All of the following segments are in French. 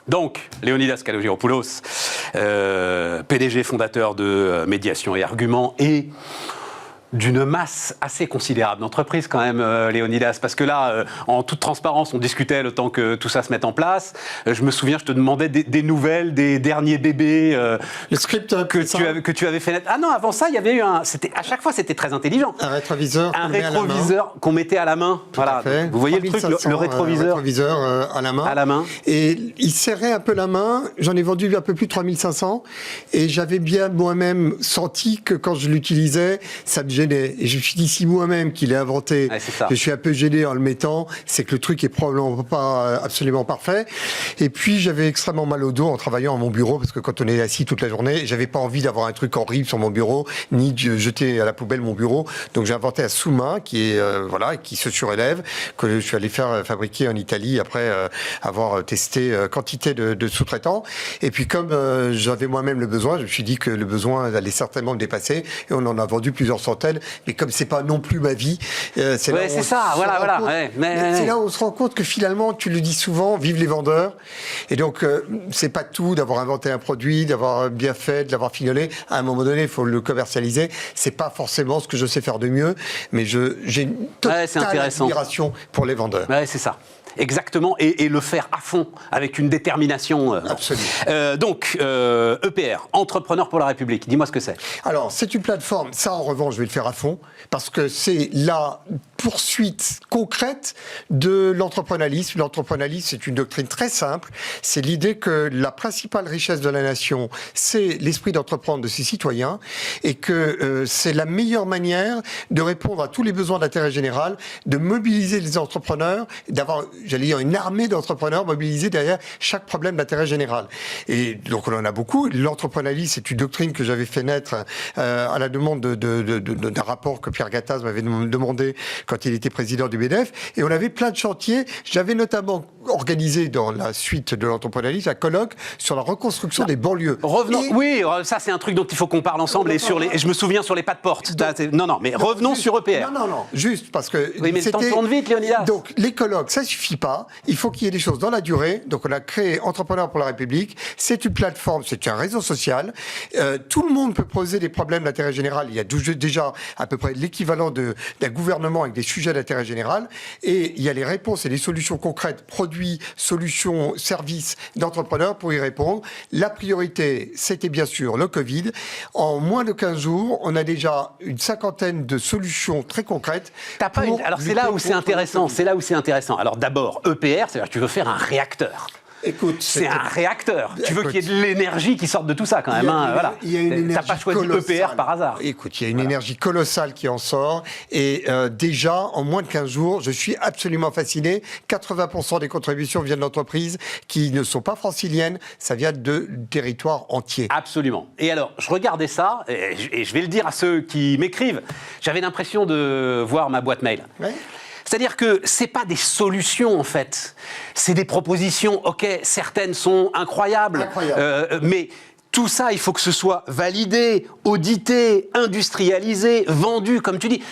Donc, Léonidas Kalogiropoulos, PDG fondateur de Médiation et Arguments et d'une masse assez considérable d'entreprises quand même, Léonidas, parce que là, en toute transparence, on discutait le temps que tout ça se mette en place. Je me souviens, je te demandais des nouvelles, des derniers bébés le script que tu avais fait naître. Ah non, avant ça, il y a eu à chaque fois, c'était très intelligent. Un rétroviseur. Un rétroviseur qu'on mettait à la main. Voilà. Vous voyez le truc, le rétroviseur. À la main. À la main. Et il serrait un peu la main. J'en ai vendu un peu plus de 3500. Et j'avais bien moi-même senti que quand je l'utilisais, ça me gênait. Et je me suis dit, si moi-même qui l'ai inventé, je suis un peu gêné en le mettant, c'est que le truc est probablement pas absolument parfait. Et puis, j'avais extrêmement mal au dos en travaillant à mon bureau, parce que quand on est assis toute la journée, j'avais pas envie d'avoir un truc horrible sur mon bureau, ni de jeter à la poubelle mon bureau. Donc, j'ai inventé un sous-main qui est, qui se surélève, que je suis allé faire fabriquer en Italie après avoir testé quantité de sous-traitants. Et puis, comme j'avais moi-même le besoin, je me suis dit que le besoin allait certainement me dépasser. Et on en a vendu plusieurs centaines. Mais comme c'est pas non plus ma vie, c'est là où on se rend compte que finalement, tu le dis souvent, vive les vendeurs. Et donc, c'est pas tout d'avoir inventé un produit, d'avoir bien fait, de l'avoir fignolé. À un moment donné, il faut le commercialiser. C'est pas forcément ce que je sais faire de mieux, mais j'ai une totale admiration pour les vendeurs. Ouais, c'est ça. Exactement, et le faire à fond, avec une détermination. Absolument. Donc, EPR, Entrepreneurs pour la République, dis-moi ce que c'est. Alors, c'est une plateforme, ça en revanche, je vais le faire à fond, parce que c'est la poursuite concrète de l'entrepreneurialisme. L'entrepreneurialisme, c'est une doctrine très simple, c'est l'idée que la principale richesse de la nation, c'est l'esprit d'entreprendre de ses citoyens, et que c'est la meilleure manière de répondre à tous les besoins d'intérêt général, de mobiliser les entrepreneurs, d'avoir, j'allais dire, une armée d'entrepreneurs mobilisés derrière chaque problème d'intérêt général. Et donc, on en a beaucoup. L'entrepreneurialisme, c'est une doctrine que j'avais fait naître à la demande d'un rapport que Pierre Gattaz m'avait demandé quand il était président du MEDEF. Et on avait plein de chantiers. J'avais notamment organisé, dans la suite de l'entrepreneurialisme, un colloque sur la reconstruction des banlieues. Revenons, oui, ça c'est un truc dont il faut qu'on parle ensemble. Et je me souviens sur les pas de porte. Mais revenons sur EPR. Non, juste parce que... Oui, mais le temps tourne vite, Léonidas. Donc, les colloques, ça suffit pas. Il faut qu'il y ait des choses dans la durée. Donc, on a créé Entrepreneurs pour la République. C'est une plateforme, c'est un réseau social. Tout le monde peut poser des problèmes d'intérêt général. Il y a déjà à peu près l'équivalent d'un gouvernement avec des sujets d'intérêt général. Et il y a les réponses et les solutions concrètes, produits, solutions, services d'entrepreneurs pour y répondre. La priorité, c'était bien sûr le Covid. En moins de 15 jours, on a déjà une cinquantaine de solutions très concrètes. Alors, c'est là où c'est intéressant. C'est là où c'est intéressant. Alors, d'abord, EPR, c'est-à-dire que tu veux faire un réacteur. Écoute, c'est un réacteur. Tu veux qu'il y ait de l'énergie qui sorte de tout ça quand même. Il y a une énergie. T'as pas choisi EPR par hasard. Écoute, il y a une énergie colossale qui en sort. Et déjà, en moins de 15 jours, je suis absolument fasciné. 80% des contributions viennent d'entreprises qui ne sont pas franciliennes. Ça vient de territoires entiers. Absolument. Et alors, je regardais ça, et je vais le dire à ceux qui m'écrivent. J'avais l'impression de voir ma boîte mail. Ouais. C'est-à-dire que c'est pas des solutions en fait, c'est des propositions. Ok, certaines sont incroyables. Mais tout ça, il faut que ce soit validé, audité, industrialisé, vendu, comme tu dis.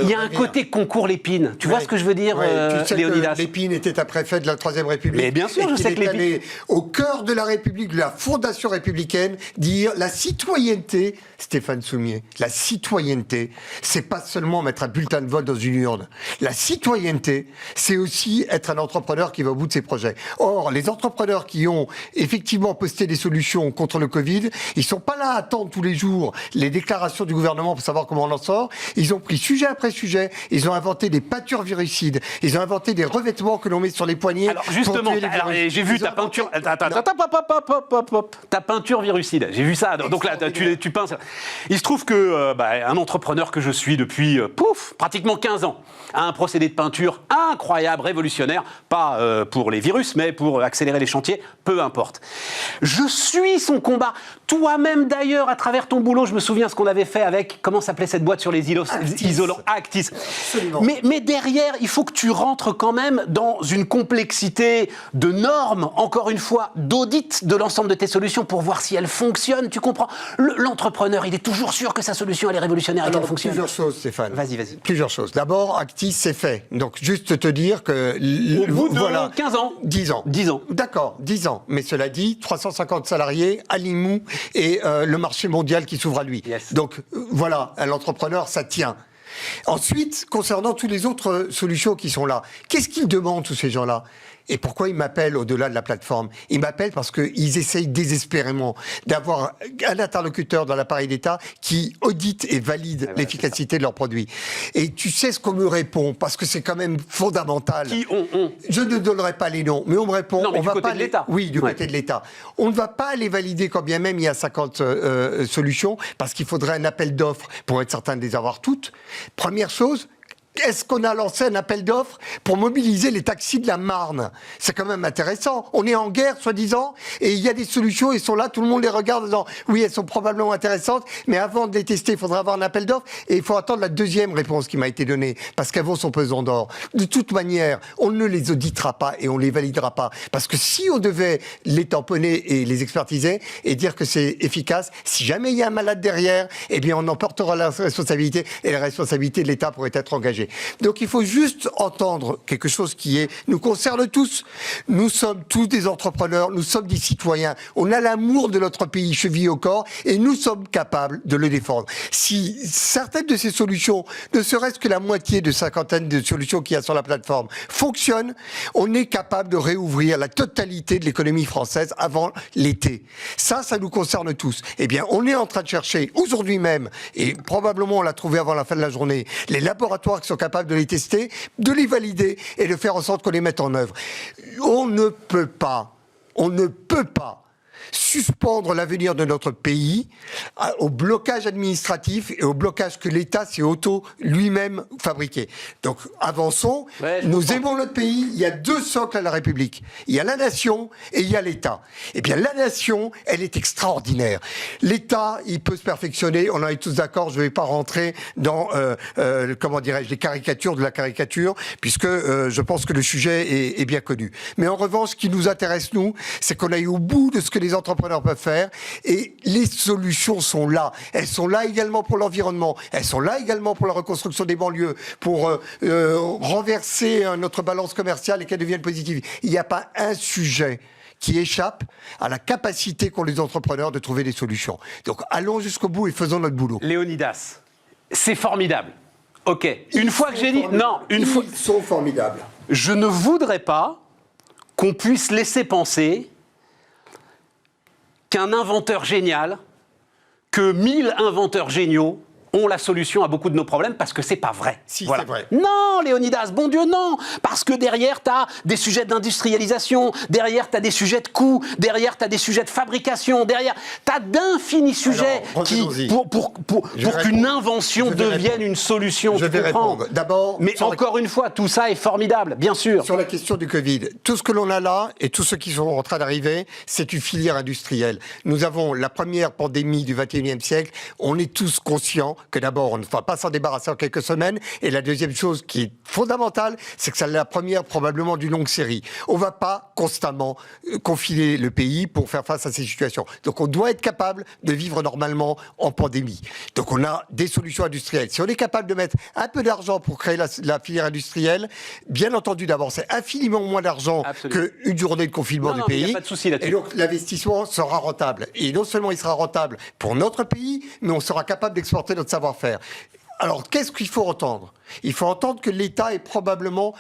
Il y a un côté concours Lépine. Tu vois ce que je veux dire, tu sais Léonidas? Que Lépine était un préfet de la Troisième République. Mais bien sûr, je sais que Lépine est allé au cœur de la République, de la fondation républicaine, dire la citoyenneté, Stéphane Soumier, la citoyenneté, c'est pas seulement mettre un bulletin de vote dans une urne. La citoyenneté, c'est aussi être un entrepreneur qui va au bout de ses projets. Or, les entrepreneurs qui ont effectivement posté des solutions contre le Covid, ils sont pas là à attendre tous les jours les déclarations du gouvernement pour savoir comment on en sort. Ils ont pris sujet après sujet, ils ont inventé des peintures virucides, ils ont inventé des revêtements que l'on met sur les poignets. Alors justement, j'ai vu ta peinture. Ta peinture virucide, j'ai vu ça. Donc là, tu peins. Il se trouve que un entrepreneur que je suis depuis pratiquement 15 ans a un procédé de peinture incroyable, révolutionnaire, pas pour les virus, mais pour accélérer les chantiers, peu importe. Je suis son combat. Toi-même d'ailleurs, à travers ton boulot, je me souviens ce qu'on avait fait avec, comment s'appelait cette boîte sur les isolants dans Actis. Mais derrière, il faut que tu rentres quand même dans une complexité de normes, encore une fois, d'audit de l'ensemble de tes solutions pour voir si elles fonctionnent. Tu comprends? L'entrepreneur, il est toujours sûr que sa solution, elle est révolutionnaire et qu'elle fonctionne. Plusieurs choses, Stéphane. Vas-y. Plusieurs choses. D'abord, Actis, c'est fait. Donc, juste te dire que... Au bout de 15 ans. 10 ans. 10 ans. D'accord, 10 ans. Mais cela dit, 350 salariés à Limoux et le marché mondial qui s'ouvre à lui. Yes. Donc, voilà, l'entrepreneur, ça tient. Ensuite, concernant toutes les autres solutions qui sont là, qu'est-ce qu'ils demandent, tous ces gens-là? Et pourquoi ils m'appellent au-delà de la plateforme? Ils m'appellent parce qu'ils essayent désespérément d'avoir un interlocuteur dans l'appareil d'État qui audite et valide l'efficacité de leurs produits. Et tu sais ce qu'on me répond, parce que c'est quand même fondamental. Je ne donnerai pas les noms, mais on me répond... Non, mais on du va côté pas de l'État. Oui, du côté de l'État. On ne va pas les valider quand bien même il y a 50 solutions, parce qu'il faudrait un appel d'offres pour être certain de les avoir toutes. Première chose... Est-ce qu'on a lancé un appel d'offres pour mobiliser les taxis de la Marne? C'est quand même intéressant. On est en guerre, soi-disant, et il y a des solutions, ils sont là, tout le monde les regarde en disant oui, elles sont probablement intéressantes, mais avant de les tester, il faudra avoir un appel d'offres, et il faut attendre la deuxième réponse qui m'a été donnée, parce qu'elles vaut son pesant d'or. De toute manière, on ne les auditera pas et on les validera pas, parce que si on devait les tamponner et les expertiser et dire que c'est efficace, si jamais il y a un malade derrière, eh bien on en portera la responsabilité, et la responsabilité de l'État pourrait être engagée. Donc il faut juste entendre quelque chose qui nous concerne tous. Nous sommes tous des entrepreneurs, nous sommes des citoyens. On a l'amour de notre pays chevillé au corps et nous sommes capables de le défendre. Si certaines de ces solutions, ne serait-ce que la moitié de cinquantaine de solutions qu'il y a sur la plateforme, fonctionnent, on est capable de réouvrir la totalité de l'économie française avant l'été. Ça nous concerne tous. Eh bien, on est en train de chercher aujourd'hui même, et probablement on l'a trouvé avant la fin de la journée, les laboratoires qui sont capables de les tester, de les valider et de faire en sorte qu'on les mette en œuvre. On ne peut pas suspendre l'avenir de notre pays au blocage administratif et au blocage que l'État s'est lui-même fabriqué. Donc avançons, nous aimons notre pays, il y a deux socles à la République. Il y a la nation et il y a l'État. Eh bien la nation, elle est extraordinaire. L'État, il peut se perfectionner, on en est tous d'accord, je ne vais pas rentrer dans, les caricatures de la caricature, puisque je pense que le sujet est bien connu. Mais en revanche, ce qui nous intéresse, nous, c'est qu'on aille au bout de ce que les entrepreneurs peuvent faire, et les solutions sont là. Elles sont là également pour l'environnement, elles sont là également pour la reconstruction des banlieues, pour renverser notre balance commerciale et qu'elle devienne positive. Il n'y a pas un sujet qui échappe à la capacité qu'ont les entrepreneurs de trouver des solutions. Donc allons jusqu'au bout et faisons notre boulot. Léonidas, c'est formidable. Ok, une fois que j'ai dit... Non, ils sont formidables. Je ne voudrais pas qu'on puisse laisser penser qu'un inventeur génial, que 1000 inventeurs géniaux ont la solution à beaucoup de nos problèmes, parce que c'est pas vrai. Si, voilà. C'est vrai. Non, Léonidas, bon Dieu, non. Parce que derrière, tu as des sujets d'industrialisation, derrière, tu as des sujets de coûts, derrière, tu as des sujets de fabrication, derrière, tu as d'infinis sujets pour qu'une invention devienne une solution. Je vais répondre. D'abord, mais encore une fois, tout ça est formidable, bien sûr. Sur la question du Covid, tout ce que l'on a là et tous ceux qui sont en train d'arriver, c'est une filière industrielle. Nous avons la première pandémie du 21e siècle. On est tous conscients que d'abord, on ne va pas s'en débarrasser en quelques semaines. Et la deuxième chose qui est fondamentale, c'est que c'est la première probablement d'une longue série. On ne va pas constamment confiner le pays pour faire face à ces situations. Donc on doit être capable de vivre normalement en pandémie. Donc on a des solutions industrielles. Si on est capable de mettre un peu d'argent pour créer la filière industrielle, bien entendu d'abord, c'est infiniment moins d'argent qu'une journée de confinement du pays. Il n'y a pas de souci là-dessus. Et donc l'investissement sera rentable. Et non seulement il sera rentable pour notre pays, mais on sera capable d'exporter notre savoir-faire. Alors, qu'est-ce qu'il faut entendre? Il faut entendre que l'État est probablement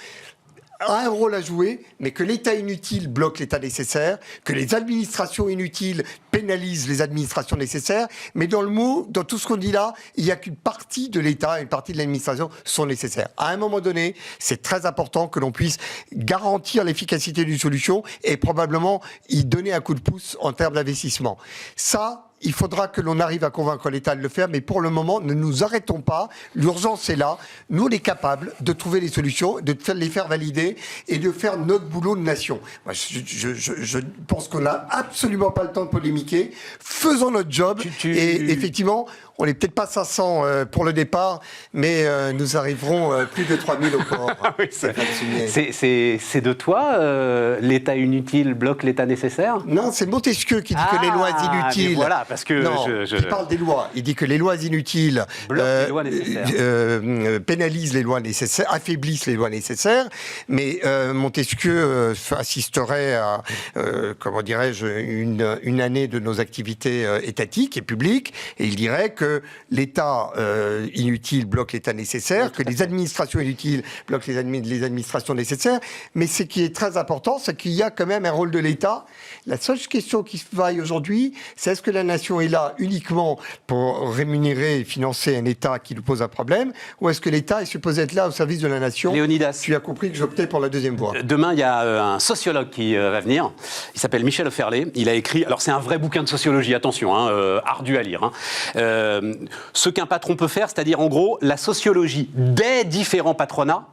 a un rôle à jouer, mais que l'État inutile bloque l'État nécessaire, que les administrations inutiles pénalisent les administrations nécessaires, mais dans tout ce qu'on dit là, il n'y a qu'une partie de l'État et une partie de l'administration sont nécessaires. À un moment donné, c'est très important que l'on puisse garantir l'efficacité d'une solution et probablement y donner un coup de pouce en termes d'investissement. Ça, il faudra que l'on arrive à convaincre l'État de le faire, mais pour le moment, ne nous arrêtons pas. L'urgence est là. Nous, on est capables de trouver les solutions, de les faire valider et de faire notre boulot de nation. Moi, je pense qu'on n'a absolument pas le temps de polémiquer. Faisons notre job et effectivement, On n'est peut-être pas 500 pour le départ, mais nous arriverons plus de 3000 au port. Oui, c'est de toi, l'État inutile bloque l'État nécessaire? Non, c'est Montesquieu qui dit que les lois inutiles... Voilà, parce que... Non, il parle des lois. Il dit que les lois inutiles les lois nécessaires. Pénalisent les lois nécessaires, affaiblissent les lois nécessaires, mais Montesquieu assisterait à, comment dirais-je, une année de nos activités étatiques et publiques, et il dirait que l'État inutile bloque l'État nécessaire, que les administrations inutiles bloquent les administrations nécessaires, mais ce qui est très important, c'est qu'il y a quand même un rôle de l'État. La seule question qui se vaille aujourd'hui, c'est est-ce que la nation est là uniquement pour rémunérer et financer un État qui nous pose un problème, ou est-ce que l'État est supposé être là au service de la nation? Léonidas. Tu as compris que j'optais pour la deuxième voie. Demain, il y a un sociologue qui va venir. Il s'appelle Michel Offerlé. Il a écrit, alors c'est un vrai bouquin de sociologie, attention, ardu à lire. Ce qu'un patron peut faire, c'est-à-dire en gros la sociologie des différents patronats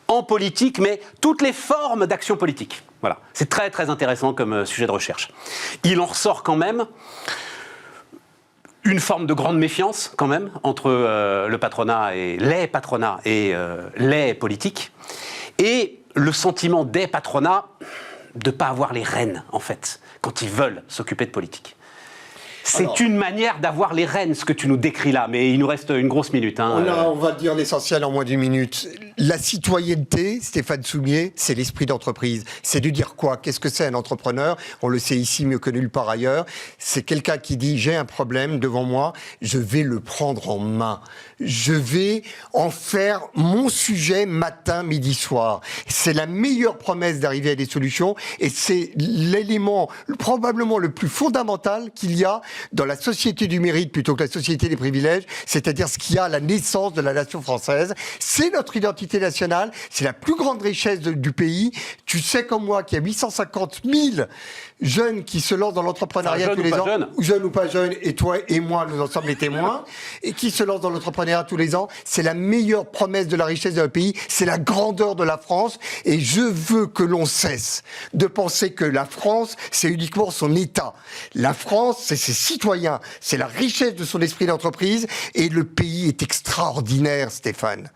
en politique, mais toutes les formes d'action politique. Voilà, c'est très très intéressant comme sujet de recherche. Il en ressort quand même une forme de grande méfiance quand même entre le patronat et les politiques, et le sentiment des patronats de ne pas avoir les rênes, en fait, quand ils veulent s'occuper de politique. C'est une manière d'avoir les rênes, ce que tu nous décris là, mais il nous reste une grosse minute. On va dire l'essentiel en moins d'une minute. La citoyenneté, Stéphane Soumier, c'est l'esprit d'entreprise. C'est de dire quoi? Qu'est-ce que c'est un entrepreneur? On le sait ici mieux que nulle part ailleurs. C'est quelqu'un qui dit, j'ai un problème devant moi, je vais le prendre en main. Je vais en faire mon sujet matin, midi, soir. C'est la meilleure promesse d'arriver à des solutions, et c'est l'élément probablement le plus fondamental qu'il y a dans la société du mérite plutôt que la société des privilèges, c'est-à-dire ce qu'il y a à la naissance de la nation française. C'est notre identité nationale, c'est la plus grande richesse du pays. Tu sais comme moi qu'il y a 850 000 jeunes qui se lancent dans l'entrepreneuriat tous les ans, jeunes ou pas jeunes, et toi et moi, nous en sommes les témoins, et qui se lancent dans l'entrepreneuriat tous les ans. C'est la meilleure promesse de la richesse d'un pays, c'est la grandeur de la France, et je veux que l'on cesse de penser que la France, c'est uniquement son État. La France, c'est ses citoyens, c'est la richesse de son esprit d'entreprise, et le pays est extraordinaire, Stéphane.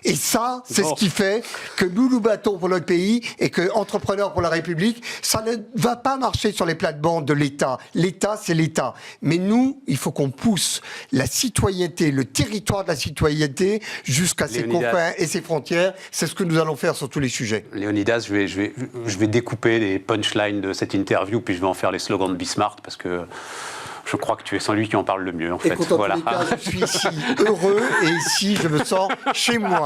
Et ça, c'est ce qui fait que nous nous battons pour notre pays, et que Entrepreneurs pour la République, ça ne va pas marcher sur les plates-bandes de l'État. L'État, c'est l'État. Mais nous, il faut qu'on pousse la citoyenneté, le territoire de la citoyenneté jusqu'à ses confins et ses frontières. C'est ce que nous allons faire sur tous les sujets. Léonidas, je vais découper les punchlines de cette interview, puis je vais en faire les slogans de Bismarck, parce que je crois que tu es sans lui qui en parle le mieux, en fait. Écoute, en tous les cas, je suis ici heureux, et ici, je me sens chez moi.